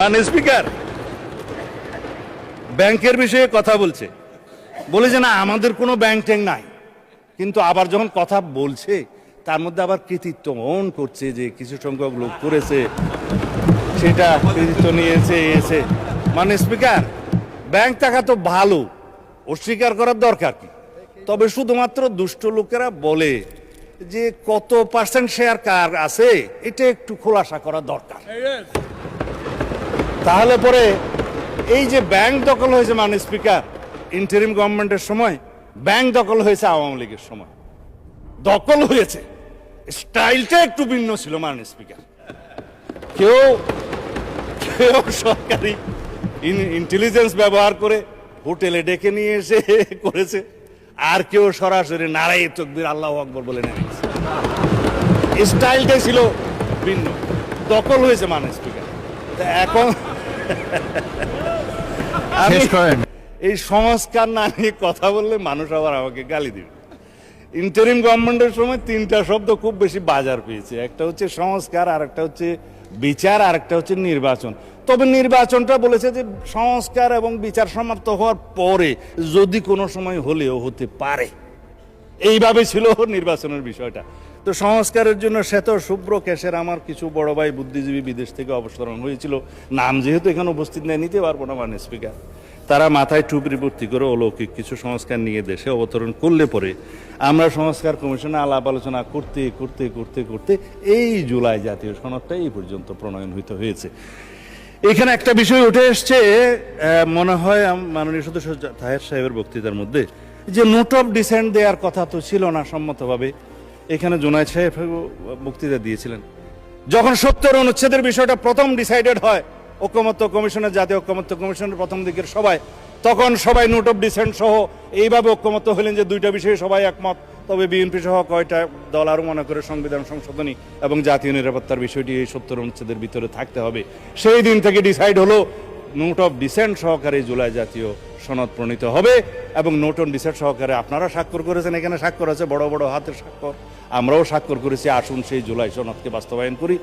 মাননীয় স্পিকার ব্যাংকের বিষয়ে কথা বলছে, বলে যে না আমাদের কোনো ব্যাংক ট্যাঙ্ক নাই, কিন্তু আবার যখন কথা বলছে তার মধ্যে আবার কৃতিত্ব অন করছে যে কিছু সংখ্যক লোক করেছে, সেটা কৃতিত্ব নিয়েছে এসে। মাননীয় স্পিকার, ব্যাংক টাকা তো ভালো, অস্বীকার করার দরকার কি? তবে শুধুমাত্র দুষ্ট লোকেরা বলে যে কত পার্সেন্ট শেয়ার কার আছে এটা একটু খোলাসা করা দরকার। তাহলে পরে এই যে ব্যাংক দখল হয়েছে মাননীয় স্পিকার ইন্টারিম গভর্নমেন্টের সময়, ব্যাংক দখল হয়েছে আওয়ামী লীগের সময়, দখল হয়েছে, স্টাইলটা একটু ভিন্ন ছিল মাননীয় স্পিকার। কেউ কেউ সরকারি ইন্টেলিজেন্স ব্যবহার করে হোটেলে ডেকে নিয়ে এসে করেছে, আর কেউ সরাসরি নারাই তকবীর আল্লাহু আকবার বলে নেমেছে। স্টাইলটাই ছিল ভিন্ন, দখল হয়েছে মাননীয় স্পিকার। এখন এই সংস্কার না নিয়ে কথা বললে মানুষ আবার আমাকে গালি দিবে। ইন্টারিম গভর্নমেন্টের সময় তিনটা শব্দ খুব বেশি বাজার পেয়েছে, একটা হচ্ছে সংস্কার, আর একটা হচ্ছে বিচার, আর একটা হচ্ছে নির্বাচন। তবে নির্বাচনটা বলেছে যে সংস্কার এবং বিচার সমাপ্ত হওয়ার পরে যদি কোনো সময় হলেও হতে পারে, এইভাবে ছিল নির্বাচনের বিষয়টা। তো সংস্কারের জন্য শ্বেত শুভ্র কেশের আমার কিছু বড় ভাই বুদ্ধিজীবী বিদেশ থেকে অবতরণ হয়েছিল, নাম যেহেতু এখানে উপস্থিত নেই নিতে পারবো না মাননীয় স্পিকার। তারা মাথায় টুপি ভর্তি করে অলৌকিক কিছু সংস্কার নিয়ে দেশে অবতরণ করলে পরে আমরা সংস্কার কমিশনে আলাপ আলোচনা করতে করতে করতে করতে এই জুলাই জাতীয় সনদটা এই পর্যন্ত প্রণয়ন হয়েছে। এখানে একটা বিষয় উঠে এসছে, মনে হয় মাননীয় সদস্য তাহের সাহেবের বক্তৃতার মধ্যে, যে নোট অফ ডিসেন্ট দেওয়ার কথা তো ছিল না সম্মতভাবে। এখানে জুনায়েদ সাহেব বক্তৃতা দিয়েছিলেন, যখন 70 অনুচ্ছেদের বিষয়টা প্রথম ডিসাইডেড হয় ঐকমত্য কমিশনের, জাতীয় ঐকমত্য কমিশনের প্রথম দিকের সবাই, তখন সবাই নোট অফ ডিসেন্ট সহ এইভাবে ঐকমত্য হলেন যে দুইটা বিষয়ে সবাই একমত। তবে বিএনপি সহ কয়টা দল আরও মনে করে সংবিধান সংশোধনী এবং জাতীয় নিরাপত্তার বিষয়টি এই 70 অনুচ্ছেদের ভিতরে থাকতে হবে। সেই দিন থেকে ডিসাইড হলো নোট অফ ডিসেন্ট সহকারে জুলাই জাতীয় সনদ প্রণীত হবে, এবং নোট অন ডিসেন্ট সহকারে আপনারা স্বাক্ষর করেছেন, এখানে স্বাক্ষর আছে বড় বড় হাতের স্বাক্ষর, আমরাও স্বাক্ষর করেছি। আসুন সেই জুলাই সনদকে বাস্তবায়ন করি।